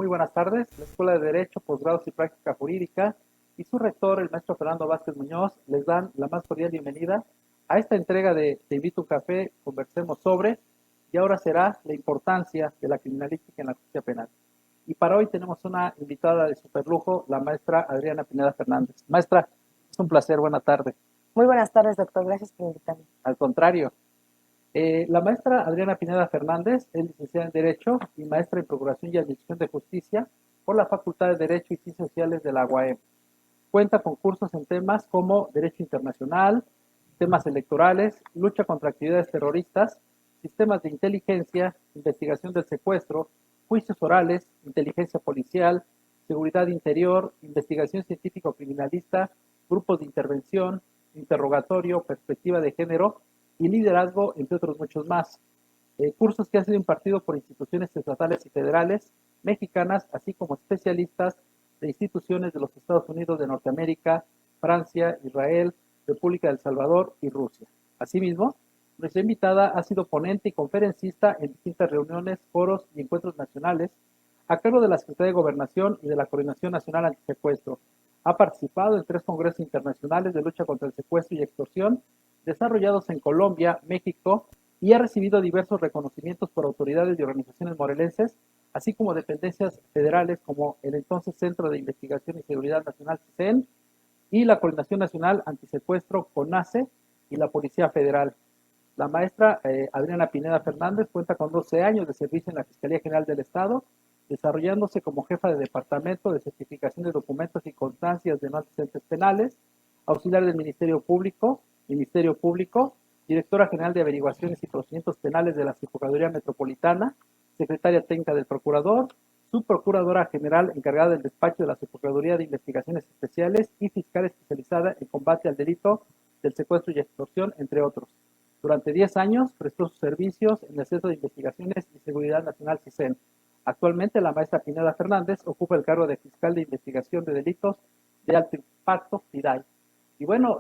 Muy buenas tardes. La Escuela de Derecho, Posgrados y Práctica Jurídica y su rector, el maestro Fernando Vázquez Muñoz, les dan la más cordial bienvenida a esta entrega de Te invito a un café, conversemos sobre, y ahora será la importancia de la criminalística en la justicia penal. Y para hoy tenemos una invitada de superlujo, la maestra Adriana Pineda Fernández. Maestra, es un placer, buena tarde. Muy buenas tardes, doctor. Gracias por invitarme. Al contrario, la maestra Adriana Pineda Fernández es licenciada en Derecho y maestra en Procuración y Administración de Justicia por la Facultad de Derecho y Ciencias Sociales de la UAM. Cuenta con cursos en temas como Derecho Internacional, temas electorales, lucha contra actividades terroristas, sistemas de inteligencia, investigación del secuestro, juicios orales, inteligencia policial, seguridad interior, investigación científico-criminalista, grupos de intervención, interrogatorio, perspectiva de género y liderazgo, entre otros muchos más. Cursos que han sido impartidos por instituciones estatales y federales mexicanas, así como especialistas de instituciones de los Estados Unidos de Norteamérica, Francia, Israel, República del Salvador y Rusia. Asimismo, nuestra invitada ha sido ponente y conferencista en distintas reuniones, foros y encuentros nacionales a cargo de la Secretaría de Gobernación y de la Coordinación Nacional Antisecuestro. Ha participado en 3 congresos internacionales de lucha contra el secuestro y extorsión desarrollados en Colombia, México, y ha recibido diversos reconocimientos por autoridades y organizaciones morelenses, así como dependencias federales como el entonces Centro de Investigación y Seguridad Nacional CISEN y la Coordinación Nacional Antisecuestro CONACE y la Policía Federal. La maestra Adriana Pineda Fernández cuenta con 12 años de servicio en la Fiscalía General del Estado, desarrollándose como jefa de Departamento de Certificación de Documentos y Constancias de no antecedentes penales, auxiliar del Ministerio Público, directora general de Averiguaciones y Procedimientos Penales de la Procuraduría Metropolitana, secretaria técnica del Procurador, subprocuradora general encargada del despacho de la Subprocuraduría de Investigaciones Especiales y fiscal especializada en combate al delito del secuestro y extorsión, entre otros. Durante 10 años prestó sus servicios en el Centro de Investigaciones y Seguridad Nacional CISEN. Actualmente la maestra Pineda Fernández ocupa el cargo de fiscal de investigación de delitos de alto impacto, FIDAI. Y bueno,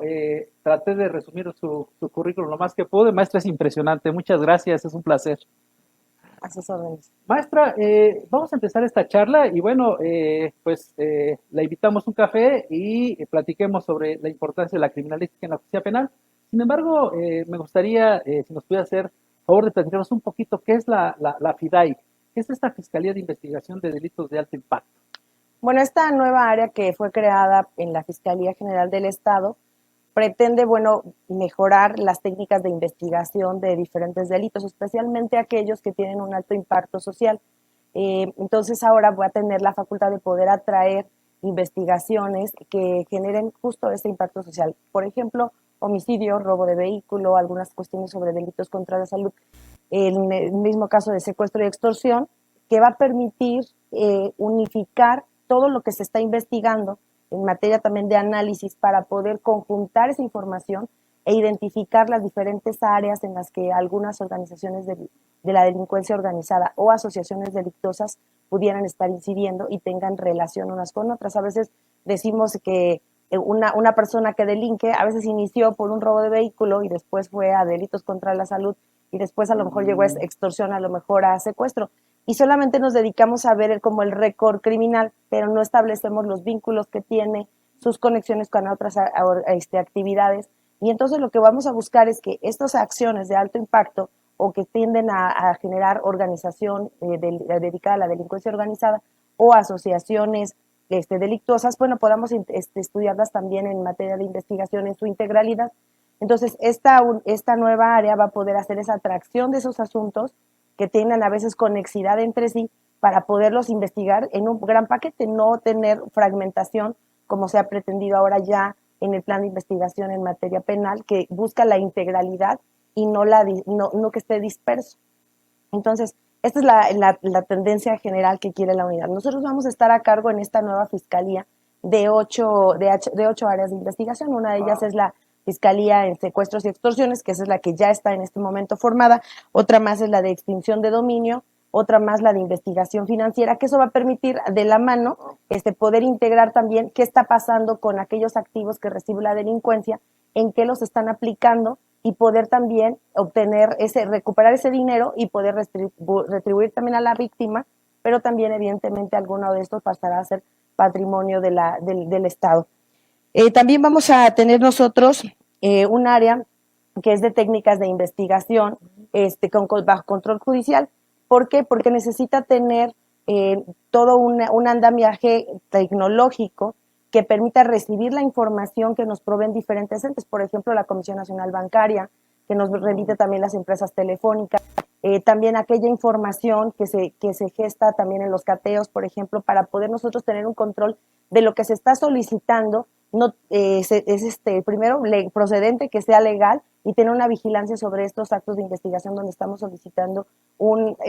traté de resumir su currículum lo más que pude. Maestra, es impresionante. Muchas gracias, es un placer. A sus órdenes. Maestra, vamos a empezar esta charla y bueno, la invitamos a un café y platiquemos sobre la importancia de la criminalística en la justicia penal. Sin embargo, me gustaría, si nos pudiera hacer favor de platicarnos un poquito qué es la FIDAI, qué es esta Fiscalía de Investigación de Delitos de Alto Impacto. Bueno, esta nueva área que fue creada en la Fiscalía General del Estado pretende, mejorar las técnicas de investigación de diferentes delitos, especialmente aquellos que tienen un alto impacto social. Entonces ahora voy a tener la facultad de poder atraer investigaciones que generen justo ese impacto social. Por ejemplo, homicidio, robo de vehículo, algunas cuestiones sobre delitos contra la salud, en el mismo caso de secuestro y extorsión, que va a permitir unificar todo lo que se está investigando en materia también de análisis para poder conjuntar esa información e identificar las diferentes áreas en las que algunas organizaciones de la delincuencia organizada o asociaciones delictuosas pudieran estar incidiendo y tengan relación unas con otras. A veces decimos que una persona que delinque a veces inició por un robo de vehículo y después fue a delitos contra la salud y después a lo mejor llegó a extorsión, a lo mejor a secuestro. Y solamente nos dedicamos a ver como el récord criminal, pero no establecemos los vínculos que tiene, sus conexiones con otras actividades. Y entonces lo que vamos a buscar es que estas acciones de alto impacto o que tienden a generar organización dedicada a la delincuencia organizada o asociaciones delictuosas, podamos estudiarlas también en materia de investigación en su integralidad. Entonces, esta nueva área va a poder hacer esa atracción de esos asuntos que tengan a veces conexidad entre sí para poderlos investigar en un gran paquete, no tener fragmentación como se ha pretendido ahora ya en el plan de investigación en materia penal, que busca la integralidad y no que esté disperso. Entonces, esta es la tendencia general que quiere la unidad. Nosotros vamos a estar a cargo en esta nueva fiscalía de ocho áreas de investigación. Una de ellas es la Fiscalía en Secuestros y Extorsiones, que esa es la que ya está en este momento formada. Otra más es la de Extinción de Dominio. Otra más la de Investigación Financiera, que eso va a permitir de la mano poder integrar también qué está pasando con aquellos activos que recibe la delincuencia, en qué los están aplicando y poder también recuperar ese dinero y poder retribuir también a la víctima pero también evidentemente alguno de estos pasará a ser patrimonio del Estado. También vamos a tener nosotros un área que es de técnicas de investigación bajo control judicial. ¿Por qué? Porque necesita tener todo un andamiaje tecnológico que permita recibir la información que nos proveen diferentes entes, por ejemplo, la Comisión Nacional Bancaria, que nos remite también las empresas telefónicas, también aquella información que se gesta también en los cateos, por ejemplo, para poder nosotros tener un control de lo que se está solicitando, no, primero procedente, que sea legal, y tener una vigilancia sobre estos actos de investigación donde estamos solicitando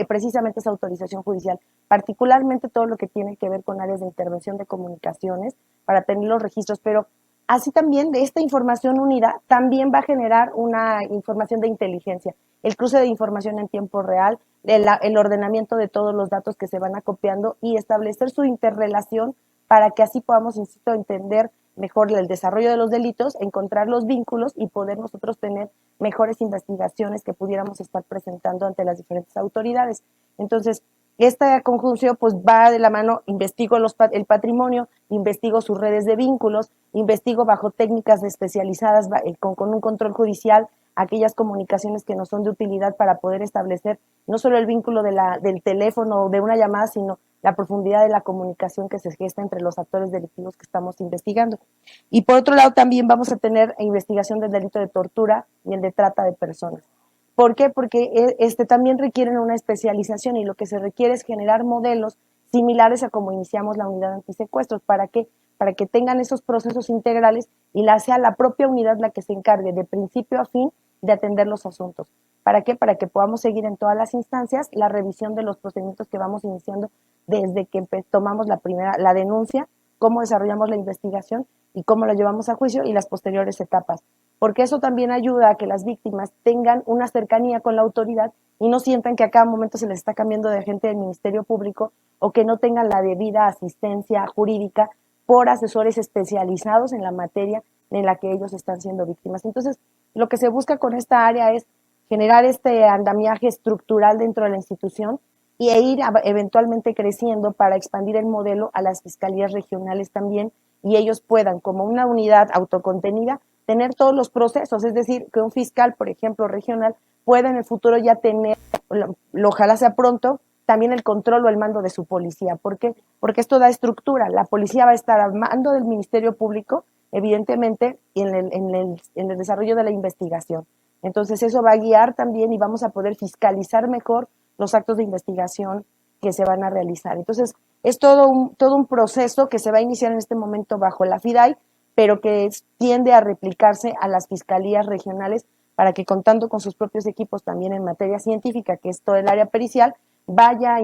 precisamente esa autorización judicial, particularmente todo lo que tiene que ver con áreas de intervención de comunicaciones para tener los registros, pero así también de esta información unida también va a generar una información de inteligencia, el cruce de información en tiempo real, el ordenamiento de todos los datos que se van acopiando y establecer su interrelación para que así podamos, insisto, entender mejor el desarrollo de los delitos, encontrar los vínculos y poder nosotros tener mejores investigaciones que pudiéramos estar presentando ante las diferentes autoridades. Entonces, esta conjunción pues va de la mano, investigo el patrimonio, investigo sus redes de vínculos, investigo bajo técnicas especializadas con un control judicial aquellas comunicaciones que nos son de utilidad para poder establecer no solo el vínculo del teléfono o de una llamada, sino la profundidad de la comunicación que se gesta entre los actores delictivos que estamos investigando. Y por otro lado también vamos a tener investigación del delito de tortura y el de trata de personas. ¿Por qué? Porque también requieren una especialización y lo que se requiere es generar modelos similares a como iniciamos la unidad antisecuestros. ¿Para qué? Para que tengan esos procesos integrales y sea la propia unidad la que se encargue de principio a fin de atender los asuntos. ¿Para qué? Para que podamos seguir en todas las instancias la revisión de los procedimientos que vamos iniciando desde que tomamos la denuncia, cómo desarrollamos la investigación y cómo la llevamos a juicio y las posteriores etapas. Porque eso también ayuda a que las víctimas tengan una cercanía con la autoridad y no sientan que a cada momento se les está cambiando de agente del Ministerio Público o que no tengan la debida asistencia jurídica por asesores especializados en la materia en la que ellos están siendo víctimas. Entonces, lo que se busca con esta área es generar este andamiaje estructural dentro de la institución e ir eventualmente creciendo para expandir el modelo a las fiscalías regionales también y ellos puedan, como una unidad autocontenida, tener todos los procesos, es decir, que un fiscal, por ejemplo, regional, pueda en el futuro ya tener, ojalá sea pronto, también el control o el mando de su policía. ¿Por qué? Porque esto da estructura. La policía va a estar al mando del Ministerio Público, evidentemente, en el desarrollo de la investigación. Entonces eso va a guiar también y vamos a poder fiscalizar mejor los actos de investigación que se van a realizar. Entonces es todo un proceso que se va a iniciar en este momento bajo la FIDAI, pero que tiende a replicarse a las fiscalías regionales para que contando con sus propios equipos también en materia científica, que es todo el área pericial, vaya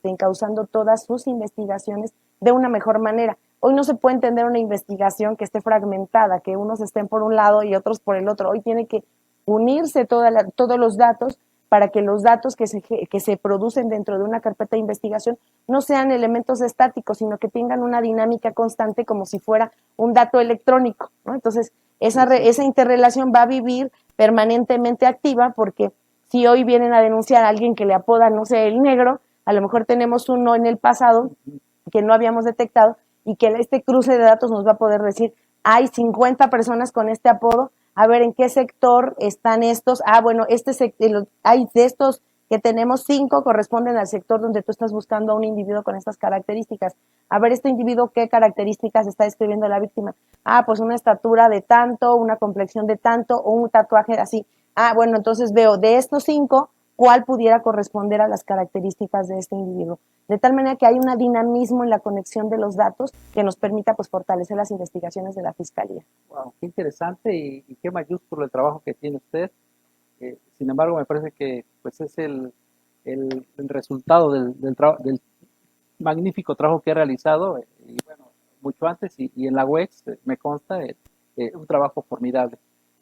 encauzando todas sus investigaciones de una mejor manera. Hoy no se puede entender una investigación que esté fragmentada, que unos estén por un lado y otros por el otro. Hoy tiene que unirse todos los datos para que los datos que se producen dentro de una carpeta de investigación no sean elementos estáticos, sino que tengan una dinámica constante como si fuera un dato electrónico, ¿no? Entonces, esa interrelación va a vivir permanentemente activa porque si hoy vienen a denunciar a alguien que le apoda, no sé, el negro, a lo mejor tenemos uno en el pasado que no habíamos detectado y que este cruce de datos nos va a poder decir, hay 50 personas con este apodo, a ver en qué sector están estos, bueno, hay de estos que tenemos 5 corresponden al sector donde tú estás buscando a un individuo con estas características. A ver, este individuo, ¿qué características está describiendo la víctima? Pues una estatura de tanto, una complexión de tanto, o un tatuaje así. Bueno, entonces veo de estos 5, ¿cuál pudiera corresponder a las características de este individuo? De tal manera que hay un dinamismo en la conexión de los datos que nos permita pues fortalecer las investigaciones de la Fiscalía. Wow, qué interesante y qué mayúsculo el trabajo que tiene usted. Sin embargo, me parece que pues es el resultado del magnífico trabajo que ha realizado y bueno, mucho antes y en la UEX me consta un trabajo formidable.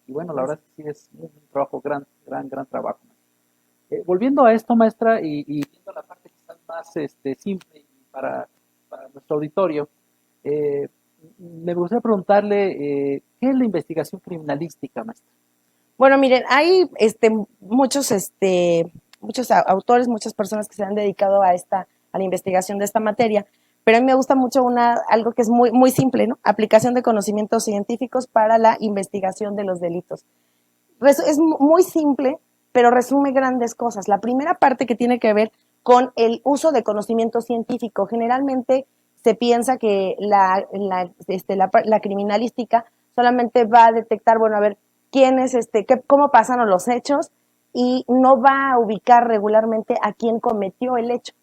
Y bueno, la verdad es que sí es un trabajo gran trabajo. Volviendo a esto, maestra, y viendo la parte quizás más simple para nuestro auditorio, me gustaría preguntarle, ¿qué es la investigación criminalística, maestra? Bueno, miren, hay muchos autores, muchas personas que se han dedicado a a la investigación de esta materia, pero a mí me gusta mucho algo que es muy, muy simple, ¿no? Aplicación de conocimientos científicos para la investigación de los delitos. Es muy simple, pero resume grandes cosas. La primera parte que tiene que ver con el uso de conocimiento científico. Generalmente se piensa que la criminalística solamente va a detectar, bueno, a ver, cómo pasaron los hechos, y no va a ubicar regularmente a quién cometió el hecho.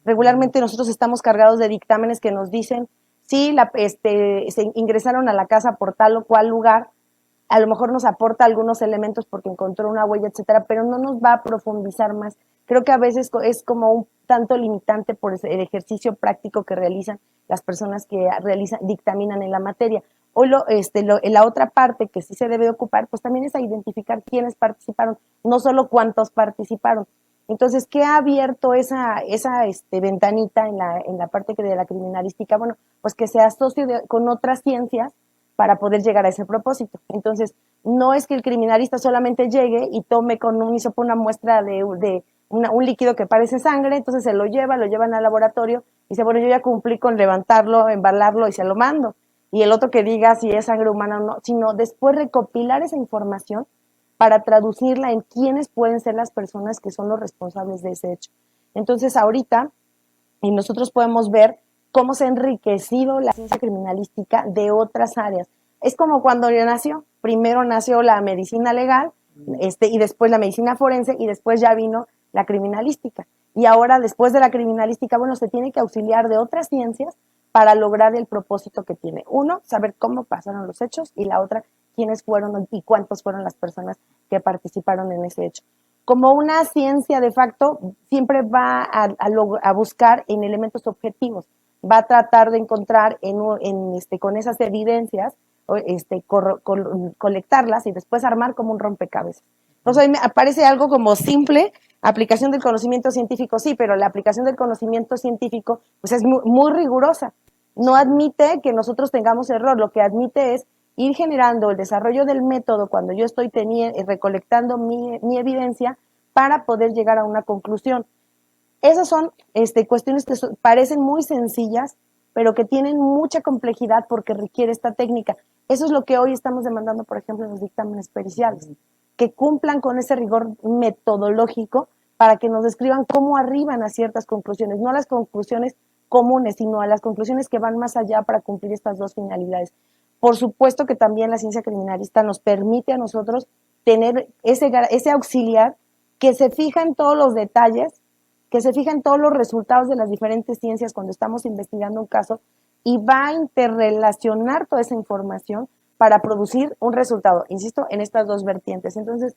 Regularmente nosotros estamos cargados de dictámenes que nos dicen si se ingresaron a la casa por tal o cual lugar, a lo mejor nos aporta algunos elementos porque encontró una huella, etcétera, pero no nos va a profundizar más. Creo que a veces es como un tanto limitante por el ejercicio práctico que realizan las personas que dictaminan en la materia. O la otra parte que sí se debe ocupar, pues también es a identificar quiénes participaron, no solo cuántos participaron. Entonces, ¿qué ha abierto esa ventanita en la parte de la criminalística? Bueno, pues que se asocie con otras ciencias para poder llegar a ese propósito. Entonces, no es que el criminalista solamente llegue y tome con un hisopo una muestra de un líquido que parece sangre, entonces se lo llevan al laboratorio y dice, bueno, yo ya cumplí con levantarlo, embalarlo y se lo mando. Y el otro que diga si es sangre humana o no, sino después recopilar esa información para traducirla en quiénes pueden ser las personas que son los responsables de ese hecho. Entonces, ahorita, y nosotros podemos ver cómo se ha enriquecido la ciencia criminalística de otras áreas. Es como cuando nació. Primero nació la medicina legal, y después la medicina forense, y después ya vino la criminalística. Y ahora, después de la criminalística, bueno, se tiene que auxiliar de otras ciencias para lograr el propósito que tiene. Uno, saber cómo pasaron los hechos, y la otra, quiénes fueron y cuántos fueron las personas que participaron en ese hecho. Como una ciencia de facto, siempre va a buscar en elementos objetivos, va a tratar de encontrar con esas evidencias, colectarlas y después armar como un rompecabezas. Entonces ahí me aparece algo como simple, aplicación del conocimiento científico, sí, pero la aplicación del conocimiento científico pues es muy, muy rigurosa. No admite que nosotros tengamos error, lo que admite es ir generando el desarrollo del método cuando yo estoy recolectando mi evidencia para poder llegar a una conclusión. Esas son cuestiones que parecen muy sencillas, pero que tienen mucha complejidad porque requiere esta técnica. Eso es lo que hoy estamos demandando, por ejemplo, en los dictámenes periciales, que cumplan con ese rigor metodológico para que nos describan cómo arriban a ciertas conclusiones, no a las conclusiones comunes, sino a las conclusiones que van más allá para cumplir estas dos finalidades. Por supuesto que también la ciencia criminalista nos permite a nosotros tener ese auxiliar que se fija en todos los detalles, que se fija en todos los resultados de las diferentes ciencias cuando estamos investigando un caso, y va a interrelacionar toda esa información para producir un resultado, insisto, en estas dos vertientes. Entonces,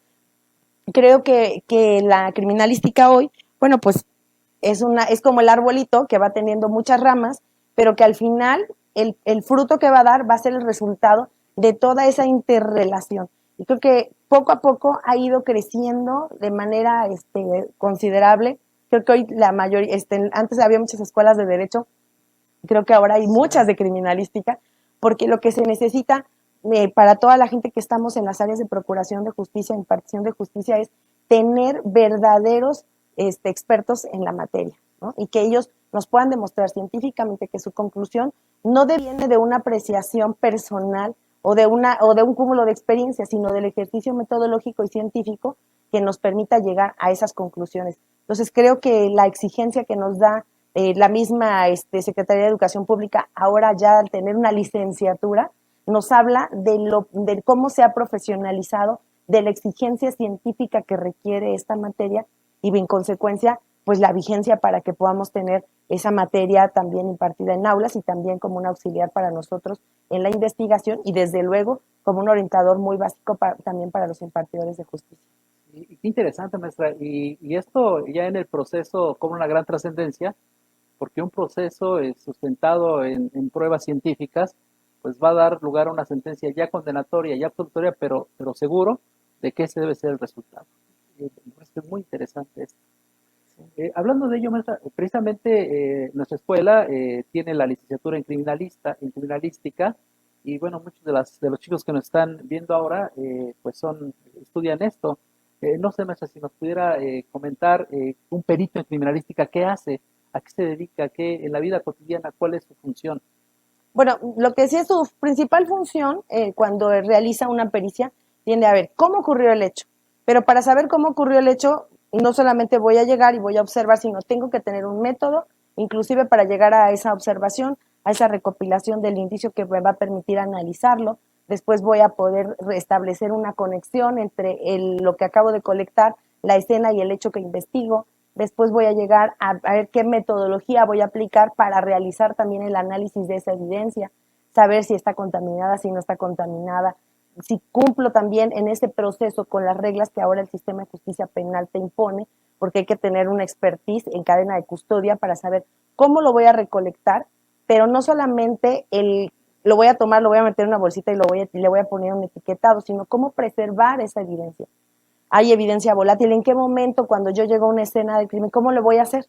creo que la criminalística hoy, bueno, pues es como el arbolito que va teniendo muchas ramas, pero que al final el fruto que va a dar va a ser el resultado de toda esa interrelación. Y creo que poco a poco ha ido creciendo de manera considerable. Creo que hoy la mayoría, antes había muchas escuelas de derecho, creo que ahora hay muchas de criminalística, porque lo que se necesita para toda la gente que estamos en las áreas de procuración de justicia, impartición de justicia, es tener verdaderos expertos en la materia, ¿no? Y que ellos nos puedan demostrar científicamente que su conclusión no deviene de una apreciación personal o de un cúmulo de experiencias, sino del ejercicio metodológico y científico que nos permita llegar a esas conclusiones. Entonces, creo que la exigencia que nos da la misma Secretaría de Educación Pública, ahora ya al tener una licenciatura, nos habla de cómo se ha profesionalizado, de la exigencia científica que requiere esta materia, y en consecuencia, pues la vigencia para que podamos tener esa materia también impartida en aulas y también como un auxiliar para nosotros en la investigación, y desde luego como un orientador muy básico también para los impartidores de justicia. Y qué interesante, maestra. Y esto ya en el proceso cobra una gran trascendencia, porque un proceso sustentado en pruebas científicas, pues va a dar lugar a una sentencia ya condenatoria, ya absolutoria, pero seguro de que ese debe ser el resultado. Es muy interesante esto. Hablando de ello, maestra, precisamente nuestra escuela tiene la licenciatura en criminalística, y bueno, muchos de los chicos que nos están viendo ahora, pues estudian esto. No sé, maestra, si nos pudiera comentar un perito en criminalística, ¿qué hace ¿A qué se dedica? ¿Qué, en la vida cotidiana, cuál es su función? Bueno, lo que sí es su principal función cuando realiza una pericia, tiende a ver cómo ocurrió el hecho. Pero para saber cómo ocurrió el hecho, no solamente voy a llegar y voy a observar, sino tengo que tener un método, inclusive para llegar a esa observación, a esa recopilación del indicio que me va a permitir analizarlo. Después voy a poder restablecer una conexión entre lo que acabo de colectar, la escena y el hecho que investigo. Después voy a llegar a ver qué metodología voy a aplicar para realizar también el análisis de esa evidencia, saber si está contaminada, si no está contaminada, si cumplo también en ese proceso con las reglas que ahora el sistema de justicia penal te impone, porque hay que tener una expertise en cadena de custodia para saber cómo lo voy a recolectar, pero no solamente lo voy a tomar, lo voy a meter en una bolsita y le voy a poner un etiquetado, sino cómo preservar esa evidencia. Hay evidencia volátil. ¿En qué momento, cuando yo llego a una escena del crimen, cómo lo voy a hacer?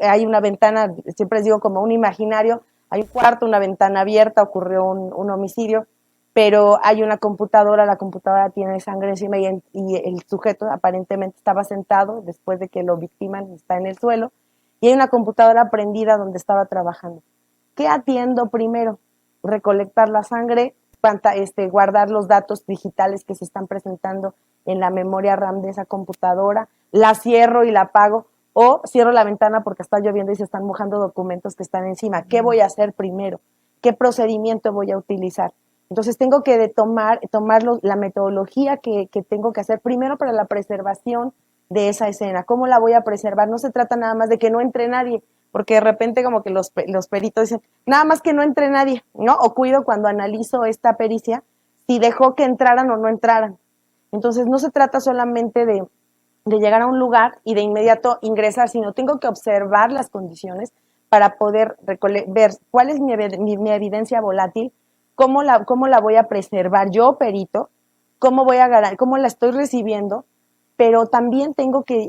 Hay una ventana, siempre les digo como un imaginario, hay un cuarto, una ventana abierta, ocurrió un homicidio, pero hay una computadora, la computadora tiene sangre encima y el sujeto aparentemente estaba sentado después de que lo victiman, está en el suelo, y hay una computadora prendida donde estaba trabajando. ¿Qué atiendo primero? Recolectar la sangre, guardar los datos digitales que se están presentando en la memoria RAM de esa computadora, la cierro y la apago, o cierro la ventana porque está lloviendo y se están mojando documentos que están encima. ¿Qué voy a hacer primero? ¿Qué procedimiento voy a utilizar? Entonces tengo que tomar la metodología que tengo que hacer primero para la preservación de esa escena. ¿Cómo la voy a preservar? No se trata nada más de que no entre nadie, porque de repente como que los peritos dicen, nada más que no entre nadie, ¿no? O cuido cuando analizo esta pericia si dejó que entraran o no entraran. Entonces no se trata solamente de llegar a un lugar y de inmediato ingresar, sino tengo que observar las condiciones para poder ver cuál es mi evidencia volátil, cómo la voy a preservar yo, perito, cómo la estoy recibiendo, pero también tengo que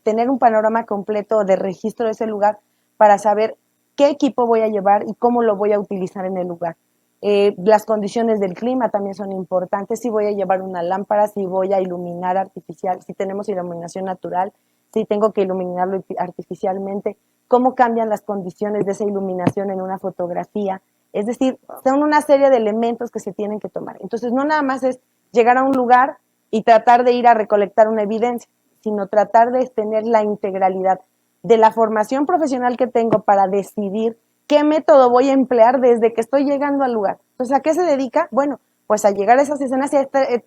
tener un panorama completo de registro de ese lugar para saber qué equipo voy a llevar y cómo lo voy a utilizar en el lugar. Las condiciones del clima también son importantes, si voy a llevar una lámpara, si voy a iluminar artificial, si tenemos iluminación natural, si tengo que iluminarlo artificialmente, cómo cambian las condiciones de esa iluminación en una fotografía. Es decir, son una serie de elementos que se tienen que tomar. Entonces, no nada más es llegar a un lugar y tratar de ir a recolectar una evidencia, sino tratar de tener la integralidad de la formación profesional que tengo para decidir qué método voy a emplear desde que estoy llegando al lugar. Entonces, ¿a qué se dedica? Bueno, pues a llegar a esas escenas y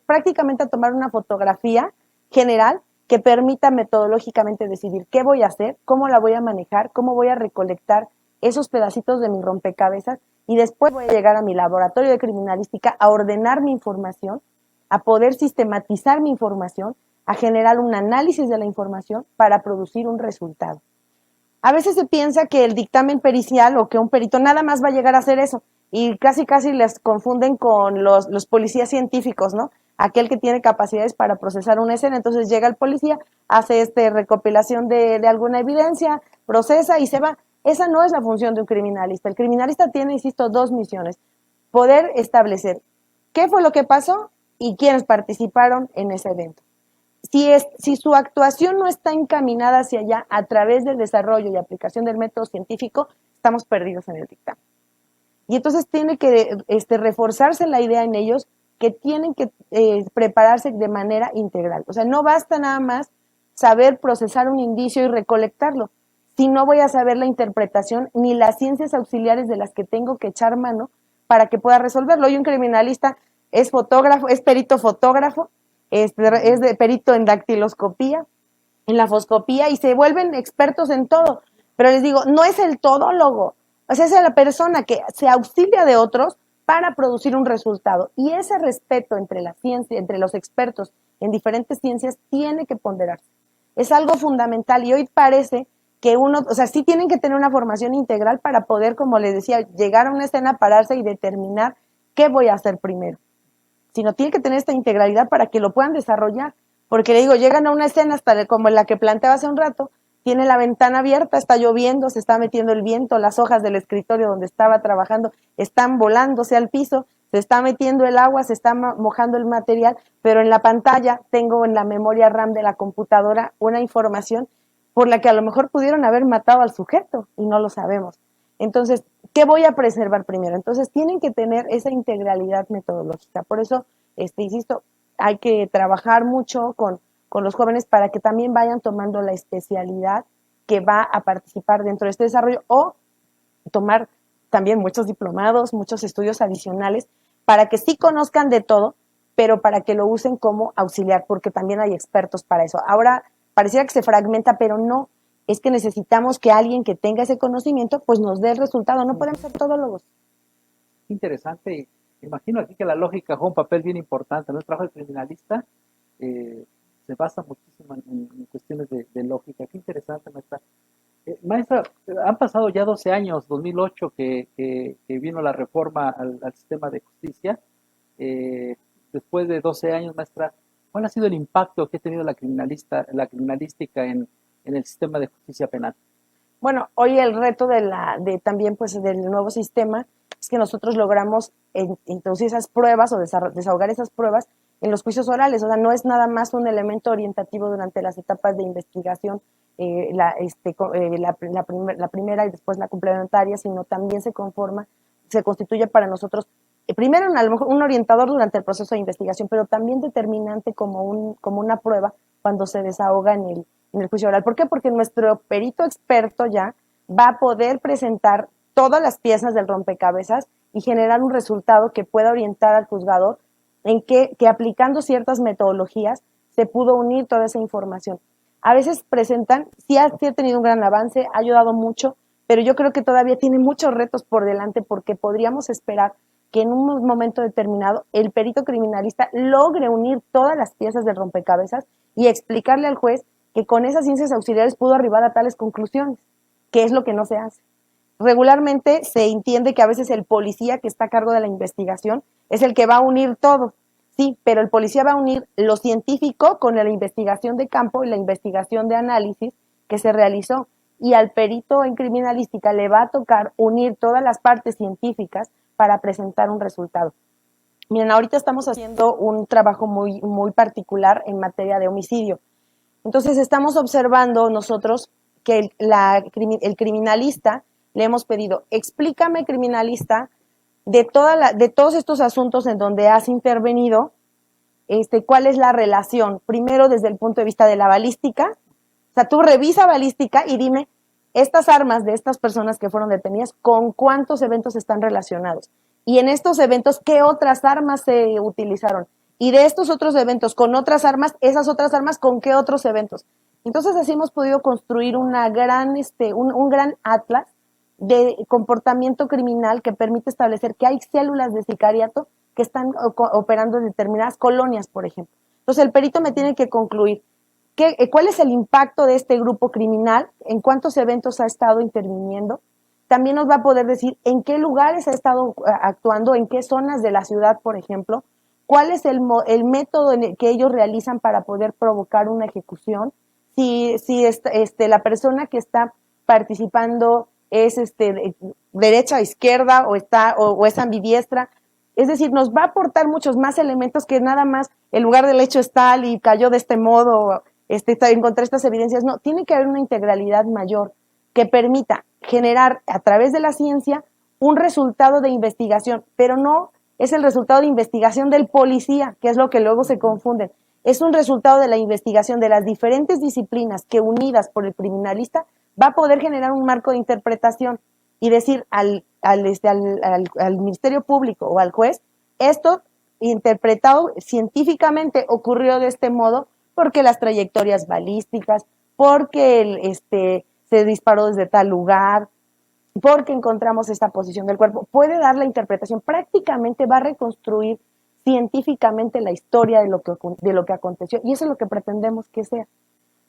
prácticamente a tomar una fotografía general que permita metodológicamente decidir qué voy a hacer, cómo la voy a manejar, cómo voy a recolectar esos pedacitos de mi rompecabezas y después voy a llegar a mi laboratorio de criminalística a ordenar mi información, a poder sistematizar mi información, a generar un análisis de la información para producir un resultado. A veces se piensa que el dictamen pericial o que un perito nada más va a llegar a hacer eso y casi les confunden con los policías científicos, ¿no? Aquel que tiene capacidades para procesar una escena, entonces llega el policía, hace recopilación de alguna evidencia, procesa y se va. Esa no es la función de un criminalista. El criminalista tiene, insisto, dos misiones. Poder establecer qué fue lo que pasó y quiénes participaron en ese evento. Si su actuación no está encaminada hacia allá a través del desarrollo y aplicación del método científico, estamos perdidos en el dictamen. Y entonces tiene que reforzarse la idea en ellos que tienen que prepararse de manera integral. O sea, no basta nada más saber procesar un indicio y recolectarlo, si no voy a saber la interpretación ni las ciencias auxiliares de las que tengo que echar mano para que pueda resolverlo. Hoy un criminalista es fotógrafo, es perito fotógrafo, es de perito en dactiloscopía, en la foscopía y se vuelven expertos en todo. Pero les digo, no es el todólogo, o sea, es la persona que se auxilia de otros para producir un resultado. Y ese respeto entre la ciencia, entre los expertos en diferentes ciencias, tiene que ponderarse. Es algo fundamental y hoy parece que o sea, sí tienen que tener una formación integral para poder, como les decía, llegar a una escena, pararse y determinar qué voy a hacer primero. Sino tienen que tener esta integralidad para que lo puedan desarrollar. Porque le digo, llegan a una escena como la que planteaba hace un rato, tiene la ventana abierta, está lloviendo, se está metiendo el viento, las hojas del escritorio donde estaba trabajando están volándose al piso, se está metiendo el agua, se está mojando el material, pero en la pantalla tengo en la memoria RAM de la computadora una información por la que a lo mejor pudieron haber matado al sujeto y no lo sabemos. Entonces, ¿qué voy a preservar primero? Entonces, tienen que tener esa integralidad metodológica. Por eso, insisto, hay que trabajar mucho con los jóvenes para que también vayan tomando la especialidad que va a participar dentro de este desarrollo o tomar también muchos diplomados, muchos estudios adicionales para que sí conozcan de todo, pero para que lo usen como auxiliar, porque también hay expertos para eso. Ahora pareciera que se fragmenta, pero no, es que necesitamos que alguien que tenga ese conocimiento pues nos dé el resultado, no podemos ser todólogos. Interesante. Y imagino aquí que la lógica juega un papel bien importante. En el trabajo de criminalista eh, se basa muchísimo en cuestiones de lógica. Qué interesante, maestra. Maestra, han pasado ya 12 años, 2008, que vino la reforma al sistema de justicia. Eh, Después de 12 años, maestra, ¿cuál ha sido el impacto que ha tenido la criminalística en el sistema de justicia penal? Bueno, hoy el reto también pues del nuevo sistema es que nosotros logramos introducir esas pruebas o desahogar esas pruebas en los juicios orales. O sea, no es nada más un elemento orientativo durante las etapas de investigación, la primera y después la complementaria, sino también se constituye para nosotros, primero a lo mejor un orientador durante el proceso de investigación, pero también determinante como una prueba cuando se desahoga en el juicio oral. ¿Por qué? Porque nuestro perito experto ya va a poder presentar todas las piezas del rompecabezas y generar un resultado que pueda orientar al juzgador en que aplicando ciertas metodologías se pudo unir toda esa información. A veces presentan, sí ha tenido un gran avance, ha ayudado mucho, pero yo creo que todavía tiene muchos retos por delante porque podríamos esperar que en un momento determinado el perito criminalista logre unir todas las piezas del rompecabezas y explicarle al juez que con esas ciencias auxiliares pudo arribar a tales conclusiones, que es lo que no se hace. Regularmente se entiende que a veces el policía que está a cargo de la investigación es el que va a unir todo, sí, pero el policía va a unir lo científico con la investigación de campo y la investigación de análisis que se realizó, y al perito en criminalística le va a tocar unir todas las partes científicas para presentar un resultado. Miren, ahorita estamos haciendo un trabajo muy, muy particular en materia de homicidio. Entonces estamos observando nosotros que el criminalista le hemos pedido, explícame, criminalista, de todos estos asuntos en donde has intervenido, cuál es la relación, primero desde el punto de vista de la balística. O sea, tú revisa balística y dime, estas armas de estas personas que fueron detenidas, ¿con cuántos eventos están relacionados? Y en estos eventos, ¿qué otras armas se utilizaron? Y de estos otros eventos con otras armas, esas otras armas, ¿con qué otros eventos? Entonces así hemos podido construir un gran atlas de comportamiento criminal que permite establecer que hay células de sicariato que están operando en determinadas colonias, por ejemplo. Entonces el perito me tiene que concluir cuál es el impacto de este grupo criminal, en cuántos eventos ha estado interviniendo. También nos va a poder decir en qué lugares ha estado actuando, en qué zonas de la ciudad, por ejemplo, cuál es el método en el que ellos realizan para poder provocar una ejecución, si la persona que está participando es derecha o izquierda o es ambidiestra. Es decir, nos va a aportar muchos más elementos que nada más el lugar del hecho es tal y cayó de este modo, encontré estas evidencias. No, tiene que haber una integralidad mayor que permita generar a través de la ciencia un resultado de investigación, pero no es el resultado de investigación del policía, que es lo que luego se confunden. Es un resultado de la investigación de las diferentes disciplinas que unidas por el criminalista va a poder generar un marco de interpretación y decir al Ministerio Público o al juez, esto interpretado científicamente ocurrió de este modo porque las trayectorias balísticas, porque se disparó desde tal lugar, porque encontramos esta posición del cuerpo. Puede dar la interpretación, prácticamente va a reconstruir científicamente la historia de lo que aconteció, y eso es lo que pretendemos que sea.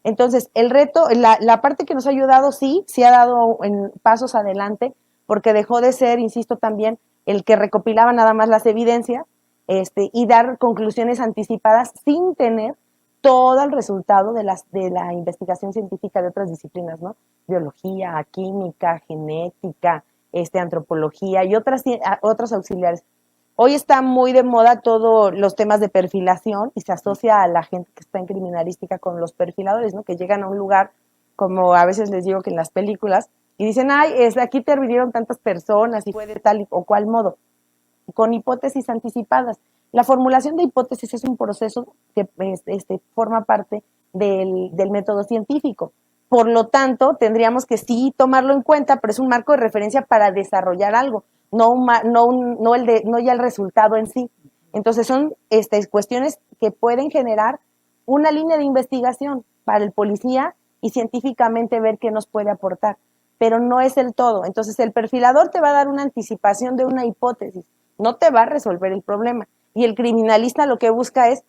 Entonces, el reto, la parte que nos ha ayudado, sí ha dado en pasos adelante, porque dejó de ser, insisto también, el que recopilaba nada más las evidencias, y dar conclusiones anticipadas sin tener todo el resultado de la investigación científica de otras disciplinas, ¿no? Biología, química, genética, antropología y otras auxiliares. Hoy está muy de moda todos los temas de perfilación y se asocia a la gente que está en criminalística con los perfiladores, ¿no? Que llegan a un lugar como a veces les digo que en las películas, y dicen, ay, aquí intervinieron tantas personas y fue de tal o cual modo, con hipótesis anticipadas. La formulación de hipótesis es un proceso que forma parte del método científico. Por lo tanto, tendríamos que sí tomarlo en cuenta, pero es un marco de referencia para desarrollar algo, no ya el resultado en sí. Entonces son cuestiones que pueden generar una línea de investigación para el policía y científicamente ver qué nos puede aportar, pero no es el todo. Entonces el perfilador te va a dar una anticipación de una hipótesis, no te va a resolver el problema. Y el criminalista lo que busca es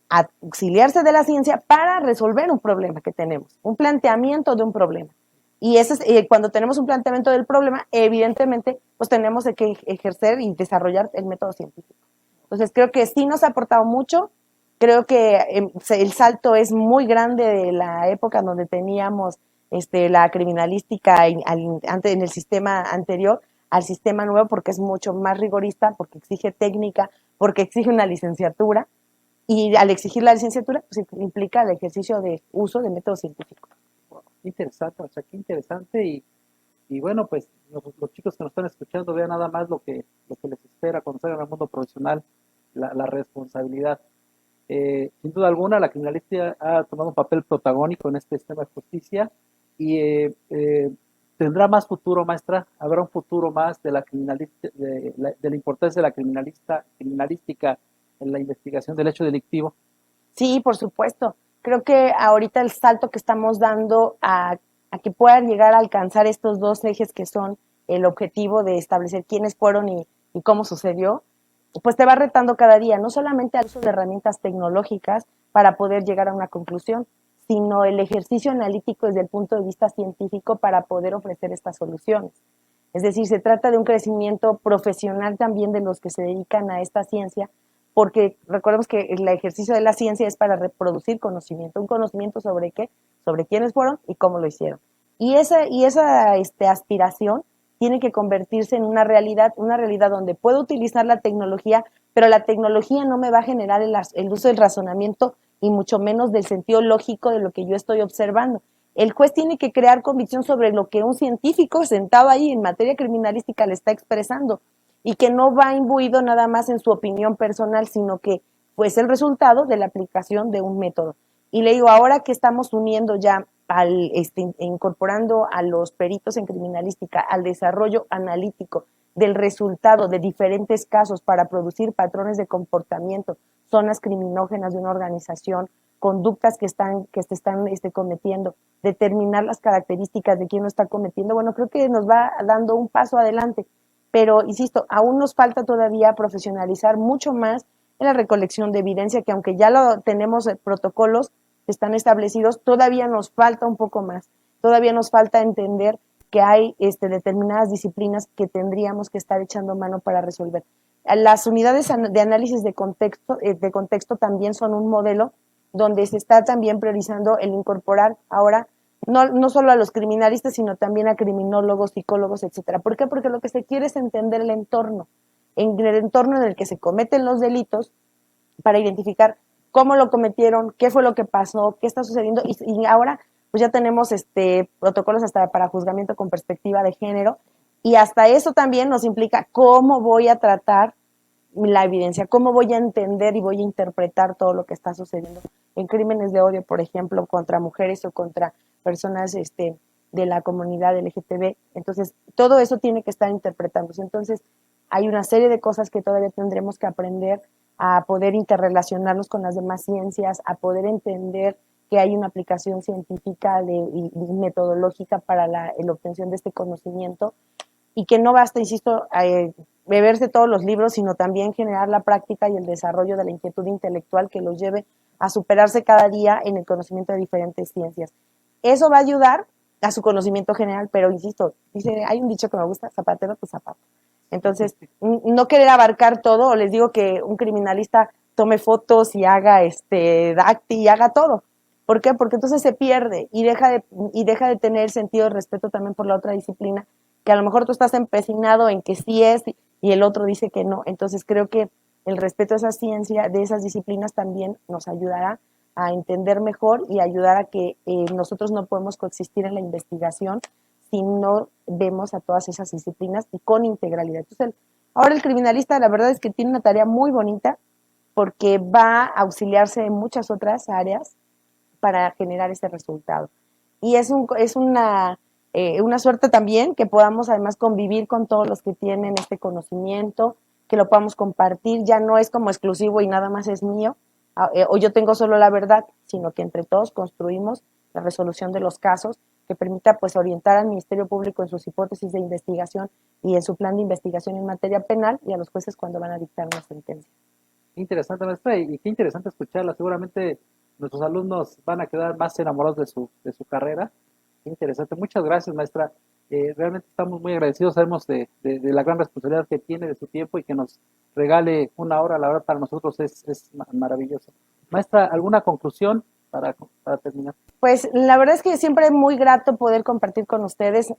auxiliarse de la ciencia para resolver un problema que tenemos, un planteamiento de un problema. Y eso es, cuando tenemos un planteamiento del problema, evidentemente, pues tenemos que ejercer y desarrollar el método científico. Entonces creo que sí nos ha aportado mucho, creo que el salto es muy grande de la época donde teníamos la criminalística en el sistema anterior al sistema nuevo, porque es mucho más rigorista, porque exige técnica, porque exige una licenciatura, y al exigir la licenciatura, pues implica el ejercicio de uso de métodos científicos. Wow, qué interesante, o sea, qué interesante y bueno, pues los chicos que nos están escuchando vean nada más lo que les espera cuando salgan al mundo profesional, la responsabilidad. Sin duda alguna, la criminalística ha tomado un papel protagónico en este sistema de justicia y tendrá más futuro, maestra. Habrá un futuro más de la de la importancia de la criminalística en la investigación del hecho delictivo. Sí, por supuesto. Creo que ahorita el salto que estamos dando a que puedan llegar a alcanzar estos dos ejes que son el objetivo de establecer quiénes fueron y cómo sucedió, pues te va retando cada día, no solamente al uso de herramientas tecnológicas para poder llegar a una conclusión, sino el ejercicio analítico desde el punto de vista científico para poder ofrecer estas soluciones. Es decir, se trata de un crecimiento profesional también de los que se dedican a esta ciencia, porque recordemos que el ejercicio de la ciencia es para reproducir conocimiento, un conocimiento sobre qué, sobre quiénes fueron y cómo lo hicieron. Y esa aspiración tiene que convertirse en una realidad donde puedo utilizar la tecnología, pero la tecnología no me va a generar el uso del razonamiento y mucho menos del sentido lógico de lo que yo estoy observando. El juez tiene que crear convicción sobre lo que un científico sentado ahí en materia criminalística le está expresando y que no va imbuido nada más en su opinión personal, sino que pues el resultado de la aplicación de un método. Y le digo, ahora que estamos uniendo ya incorporando a los peritos en criminalística al desarrollo analítico del resultado de diferentes casos para producir patrones de comportamiento, zonas criminógenas de una organización, conductas que se están cometiendo, determinar las características de quién lo está cometiendo, bueno, creo que nos va dando un paso adelante, pero insisto, aún nos falta todavía profesionalizar mucho más en la recolección de evidencia, que aunque ya lo tenemos protocolos, están establecidos, todavía nos falta un poco más, todavía nos falta entender que hay determinadas disciplinas que tendríamos que estar echando mano para resolver. Las unidades de análisis de contexto también son un modelo donde se está también priorizando el incorporar ahora no solo a los criminalistas, sino también a criminólogos, psicólogos, etcétera. ¿Por qué? Porque lo que se quiere es entender el entorno, en el entorno en el que se cometen los delitos, para identificar cómo lo cometieron, qué fue lo que pasó, qué está sucediendo, y ahora pues ya tenemos protocolos hasta para juzgamiento con perspectiva de género, y hasta eso también nos implica cómo voy a tratar la evidencia, cómo voy a entender y voy a interpretar todo lo que está sucediendo en crímenes de odio, por ejemplo, contra mujeres o contra personas de la comunidad LGTB. Entonces, todo eso tiene que estar interpretándose. Entonces, hay una serie de cosas que todavía tendremos que aprender a poder interrelacionarnos con las demás ciencias, a poder entender que hay una aplicación científica y metodológica para la obtención de este conocimiento, y que no basta, insisto, beberse todos los libros, sino también generar la práctica y el desarrollo de la inquietud intelectual que los lleve a superarse cada día en el conocimiento de diferentes ciencias. Eso va a ayudar a su conocimiento general, pero insisto, hay un dicho que me gusta, zapatero tu zapato. Entonces, no querer abarcar todo, o les digo que un criminalista tome fotos y haga dacti y haga todo. ¿Por qué? Porque entonces se pierde y deja de tener el sentido de respeto también por la otra disciplina, que a lo mejor tú estás empecinado en que sí es y el otro dice que no. Entonces creo que el respeto a esa ciencia, de esas disciplinas, también nos ayudará a entender mejor y ayudar a que nosotros no podemos coexistir en la investigación si no vemos a todas esas disciplinas y con integralidad. Entonces, ahora el criminalista la verdad es que tiene una tarea muy bonita porque va a auxiliarse en muchas otras áreas para generar ese resultado. Y es una suerte también que podamos además convivir con todos los que tienen este conocimiento, que lo podamos compartir, ya no es como exclusivo y nada más es mío, o yo tengo solo la verdad, sino que entre todos construimos la resolución de los casos que permita pues orientar al Ministerio Público en sus hipótesis de investigación y en su plan de investigación en materia penal y a los jueces cuando van a dictar una sentencia. Qué interesante, maestra, y qué interesante escucharla. Seguramente nuestros alumnos van a quedar más enamorados de su carrera. Qué interesante. Muchas gracias, maestra. Realmente estamos muy agradecidos, sabemos de la gran responsabilidad que tiene de su tiempo y que nos regale una hora, la verdad, para nosotros es maravilloso. Maestra, ¿alguna conclusión para terminar? Pues la verdad es que siempre es muy grato poder compartir con ustedes,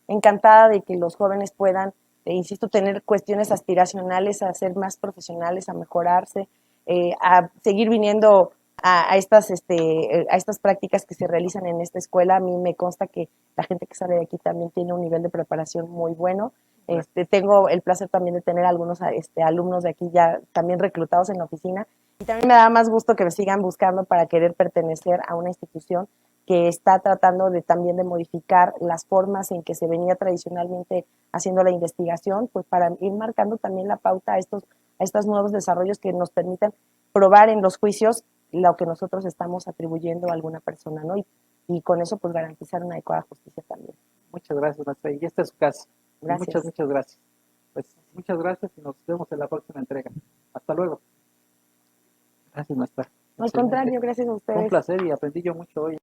encantada de que los jóvenes puedan, insisto, tener cuestiones aspiracionales, a ser más profesionales, a mejorarse, a seguir viniendo a estas prácticas que se realizan en esta escuela. A mí me consta que la gente que sale de aquí también tiene un nivel de preparación muy bueno. Tengo el placer también de tener algunos alumnos de aquí ya también reclutados en la oficina y también me da más gusto que me sigan buscando para querer pertenecer a una institución que está tratando de también de modificar las formas en que se venía tradicionalmente haciendo la investigación, pues para ir marcando también la pauta a estos nuevos desarrollos que nos permitan probar en los juicios lo que nosotros estamos atribuyendo a alguna persona, ¿no? Y con eso pues garantizar una adecuada justicia también. Muchas gracias, maestra. Y esta es su casa. Y Gracias. muchas gracias. Pues muchas gracias y nos vemos en la próxima entrega. Hasta luego. Gracias, maestra. Al Excelente. contrario, gracias a Fue un ustedes. placer y aprendí yo mucho hoy.